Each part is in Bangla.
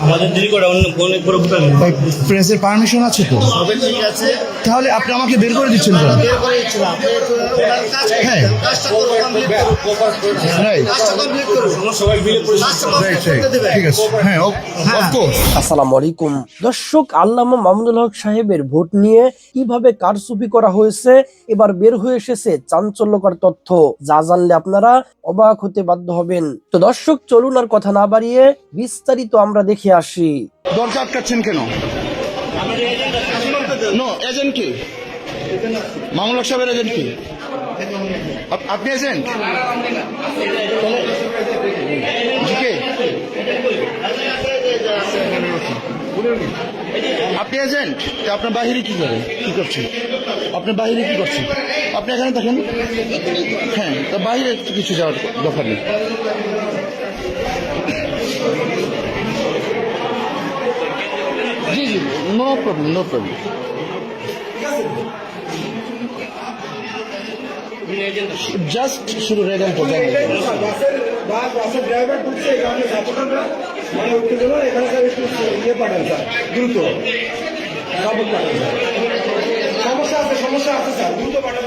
আমাদের দেরি করে অন্য ফোনে করে ভাই প্রেসের পারমিশন আছে তো? সবে ঠিক আছে, তাহলে আপনি আমাকে বের করে দিচ্ছেন কেন? বের করে দিচ্ছিলাম। আপনি একটু ওনার কাজ হ্যাঁ। কাজটা করবো, complete করুন। রাইট কাজটা complete করুন। সবাই মিলে কাজটা complete রাইট করতে দেবেন। ঠিক আছে। হ্যাঁ অফকোর্স। আসসালামু আলাইকুম দর্শক, আল্লামা মামুনুল হক সাহেবের ভোট নিয়ে কিভাবে কারচুপি করা হয়েছে এবার বের হয়ে এসেছে চাঞ্চল্যকর তথ্য, যা জানলে আপনারা অবাক হতে বাধ্য হবেন। তো দর্শক চলুন আর কথা না বাড়িয়ে বিস্তারিত আমরা দেখে আসি। দরজা আটকাচ্ছেন কেন? নো, এজেন্ট কি? মামুনুল হক সাহেবের এজেন্ট কি? আপনি এজেন্ট? জিকে আপনি এজেন্ট? আপনার বাহিরে কি করেন, কি করছেন? আপনার বাহিরে কি করছেন? আপনি এখানে থাকেন। হ্যাঁ, তা বাহিরে কিছু যাওয়ার দরকার নেই। জি জি, no problem, no problem. Just শুধু রেড অ্যান্ড বাসের ড্রাইভার বলছে এখানে সাপোর্টাররা মানে উঠতে গেল এখানে স্যার একটু ইয়ে পাঠান স্যার, দ্রুত সাপোর্ট পাঠান স্যার। সমস্যা আছে স্যার, দ্রুত পাঠান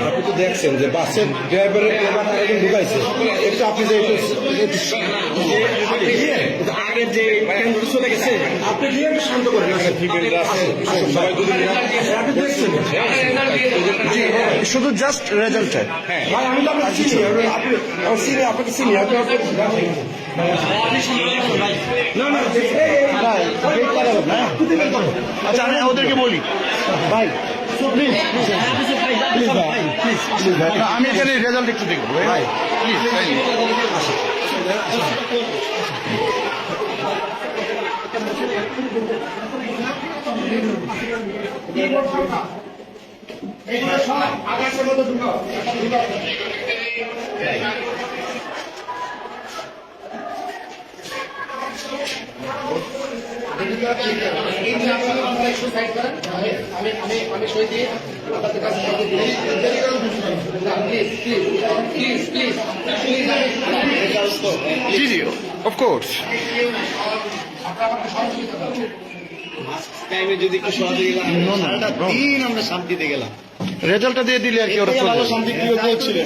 আপনি তো দেখছেন যে বাসের ড্রাইভারের একজন ঢুকাইছে, একটু আপনি যে আগের যে চলে গেছে আপনি দিয়ে একটু শান্ত করেন। সবাই আপনি দেখছেন শুধু জাস্ট রেজাল্ট চাই। ভাই, আমি তো আপনাকে চিনি, আপনাকে চিনি আপনি না না আচ্ছা, আমি ওদেরকে বলি ভাই প্লিজ প্লিজ ভাই, প্লিজ ভাই, আমি এখানে রেজাল্ট একটু দেখবো ভাই, প্লিজ। আমি সই দিয়ে আপনাদের কাছে জি জি, অফকোর্স। টাইমে যদি একটু সহযোগী দিন আমরা শান্তিতে গেলাম। রেজাল্টটা দিয়ে দিলে আর কি ওরা চলে যাবে। শান্তি প্রিয় ছিল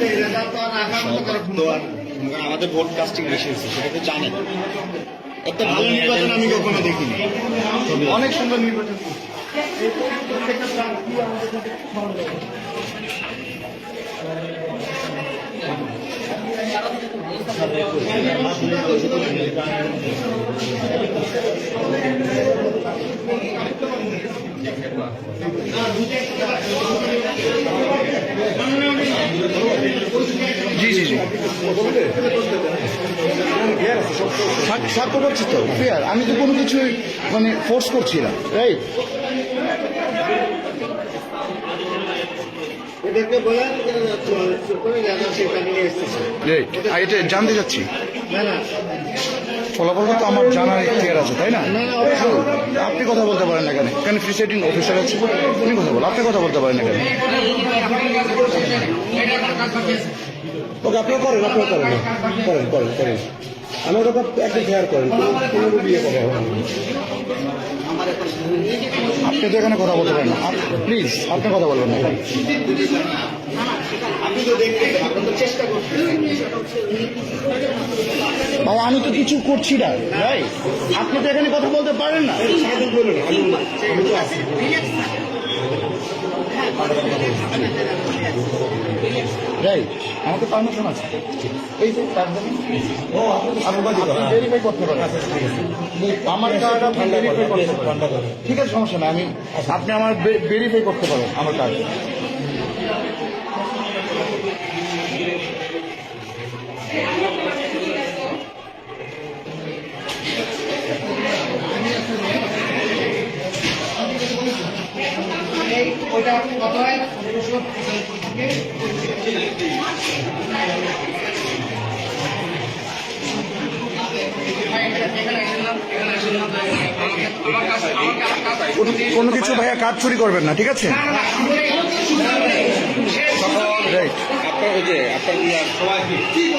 তো আর আমাদের ভোট কাস্টিং বেশি হয়েছে, সেটা তো জানেন। একটা ভালো নির্বাচন আমি কখনো দেখিনি, অনেক সুন্দর নির্বাচন। জি জি জি, স্বার্থ করছি তো ফেয়ার, আমি তো কোনো কিছু মানে ফোর্স করছি না, রাইট? এদেরকে বলে সেখানে এসেছে। রাইট, এটা জানতে চাচ্ছি। না না ফলাফলটা তো আমার জানার ইতিহার আছে, তাই না? না, অবশ্যই। আপনি কথা বলতে পারেন না কেন? কেন প্রিসাইডিং অফিসার আছে, উনি কথা বলেন, আপনি কথা বলতে পারেন না কেন? ওকে আপনিও করেন, করেন আমার কথা একটু খেয়াল করেন, কোনো বিয়ে কথা হবে না। আপনি তো এখানে কথা বলতে পারেন না, প্লিজ আপনি কথা বলবেন না। আপনি তো দেখতে, আপনি তো চেষ্টা করছেন। ভাই আমি তো কিছু করছি না, রাইট? আপনি তো এখানে কথা বলতে পারেন না। বলুন, আমি তো আছি। রাইট, আমাকে পারমিশন আছে, এই যে কার্ড দেবেন, আপনি ভেরিফাই করতে পারেন। আমার কার্ড আপনি ভেরিফাই করতে পারেন, ঠিক আছে, সমস্যা না। আপনি আমার ভেরিফাই করতে পারেন আমার কার্ড। ওইটা কত হয়? কোনো কিছু ভাইয়া কাজ চুরি করবেন না, ঠিক আছে? রাইট। আপনার ওই যে আপনার সবাই ছিল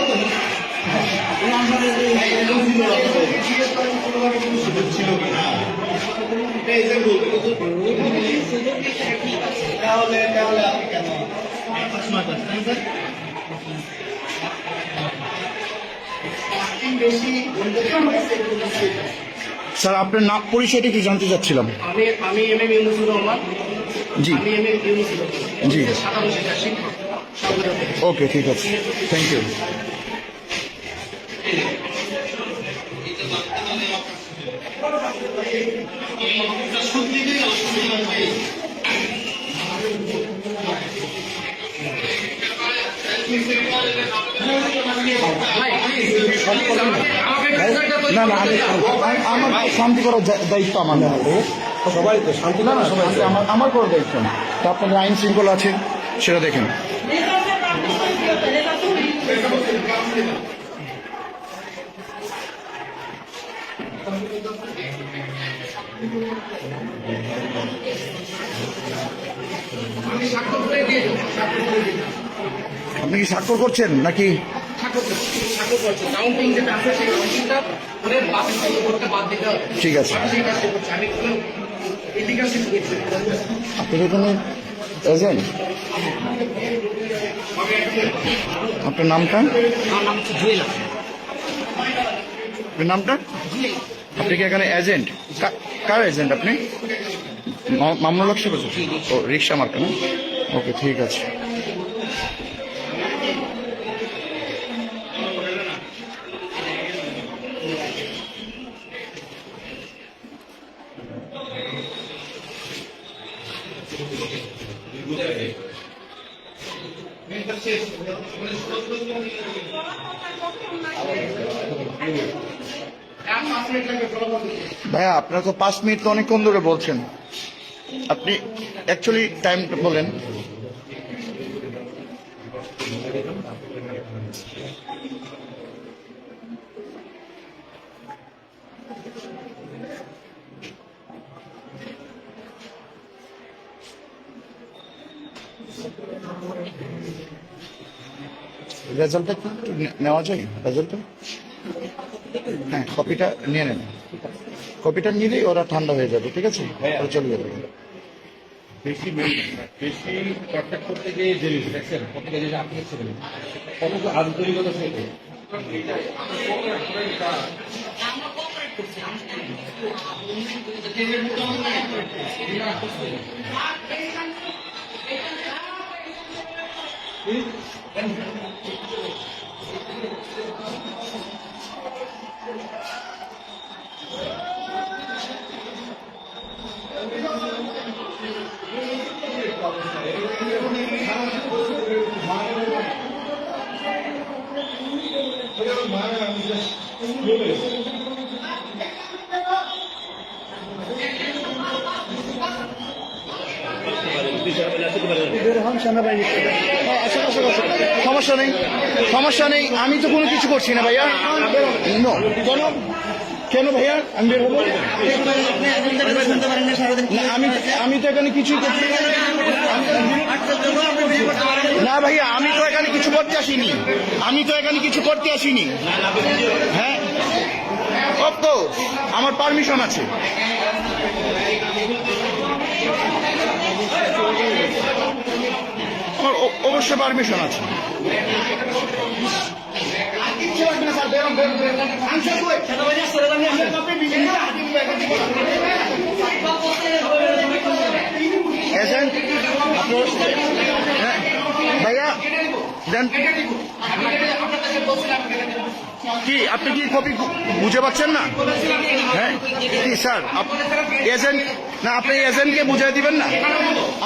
কিনা তাহলে আপনি কেন স্যার আপনার নাম পরিচয়টা কি জানতে চাচ্ছিলাম। আমি এম এম ইউনুসুর রহমান। জি আমি এম এম ইউনুসুর রহমান। জি সাধারণ শিক্ষা শিক্ষক। ওকে, ঠিক আছে, থ্যাংক ইউ। না না, আমার শান্তি করার দায়িত্ব আমার না, সবাই তো শান্তি না, সবাই আমার করার দায়িত্ব না। তো আপনাদের আইন শৃঙ্খলা আছে, সেটা দেখেন। আপনি কি স্বাক্ষর করছেন নাকি? কাউন্টিং যেটা আছে সেই কাউন্টিংটা করে বাতিল করতে বাদ দিতে হবে। ঠিক আছে, সেই কাজটা করছি আমি। কোনো এদিকাশি করছি আপনি এখানে এজেন্ট? আপনার নামটা? আমার নাম হচ্ছে জুয়েল। আপনার নামটা? আপনি কি এখানে এজেন্ট? কার এজেন্ট আপনি? মামুনুল হক সাহেব? ও, রিক্সা মার্কা না? ওকে, ঠিক আছে। ভাইয়া আপনারা তো 5 মিনিট তো অনেকক্ষণ ধরে বলছেন, আপনি অ্যাকচুয়ালি টাইমটা বলেন। রেজাল্টটা কি একটু নেওয়া যায়? রেজাল্টটা, হ্যাঁ, কপিটা নিয়ে নেন। কপিটা নিলেই ওরা ঠান্ডা হয়ে যাবে, ঠিক আছে? ওরা চলে যাবে। বেশি কন্ট্যাক্ট করতে গিয়ে দেরি দেখছেন কত কেজি আপনি কত আন্তরিকতা থেকে সমস্যা নেই, সমস্যা নেই, আমি তো কোনো কিছু করছি না ভাইয়া। No, কেন ভাইয়া আমি বের হবো? আমি তো এখানে কিছুই করছি না ভাইয়া, আমি তো এখানে কিছু করতে আসিনি, হ্যাঁ, অফকোর্স আমার পারমিশন আছে। আমার অবশ্যই পারমিশন আছে। এজেন্ট ভাইয়া দেন কি, আপনি কি কপি বুঝে পাচ্ছেন না? হ্যাঁ কি স্যার, এজেন্ট না, আপনি এজেন্টকে বুঝিয়ে দিবেন না?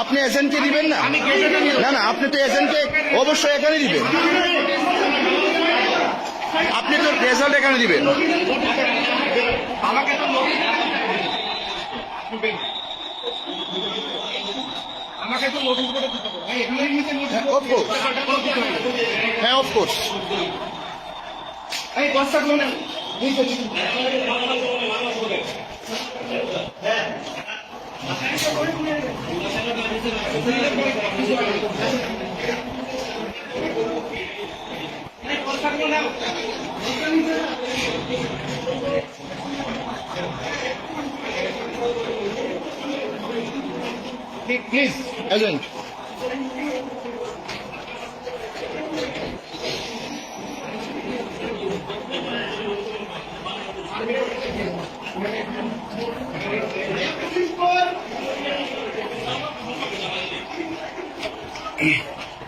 আপনি এজেন্টকে দিবেন না? না না, আপনি তো এজেন্টকে অবশ্যই এখানে দিবেন, আপনি তো রেজাল্ট এখানে দিবেন। আমাকে তো নোটিশ করে দিতে হবে। হ্যাঁ, অফকোর্স। এই 10 টাকা প্লিজ এজেন্ট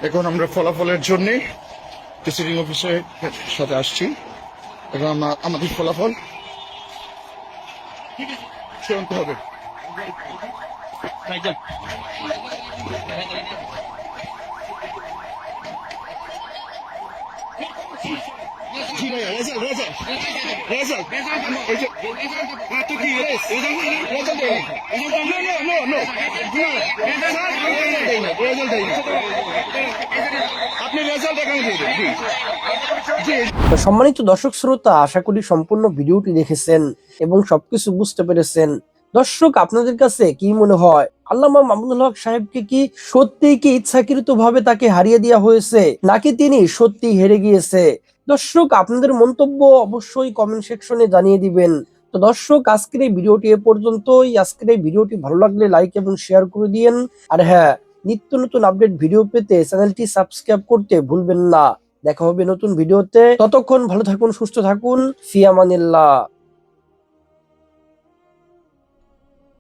এখন আমরা ফলাফলের জন্য প্রিসাইডিং অফিসারের সাথে আসছি। এখন আমরা আমাদের ফলাফল চূড়ান্ত হবে। জি ভাইয়া, রেজাল্ট রেজাল্ট রেজাল্ট এই যে তো কি রেজাল্ট দেই রেজাল্ট দেই না আপনি রেজাল্ট এখানে দিয়ে দেন। জি তো সম্মানিত দর্শক শ্রোতা, আশা করি সম্পূর্ণ ভিডিওটি দেখেছেন এবং সবকিছু বুঝতে পেরেছেন। দর্শক, আপনাদের কাছে কি মনে হয়, আল্লামা মামুনুল হক সাহেবকে কি সত্যি কি ইচ্ছাকৃত ভাবে তাকে হারিয়ে দেওয়া হয়েছে, নাকি তিনি সত্যি হেরে গিয়েছে? দর্শক, আপনাদের মন্তব্য অবশ্যই কমেন্ট সেকশনে জানিয়ে দিবেন। তো দর্শক, আজকের এই ভিডিওটি এ পর্যন্তই। আজকের এই ভিডিওটি ভালো লাগলে লাইক এবং শেয়ার করে দিয়েন। আর হ্যাঁ, নিত্য নতুন আপডেট ভিডিও পেতে চ্যানেলটি সাবস্ক্রাইব করতে ভুলবেন না। দেখা হবে নতুন ভিডিওতে। ততক্ষণ ভালো থাকুন, সুস্থ থাকুন। ফি আমানিল্লাহ।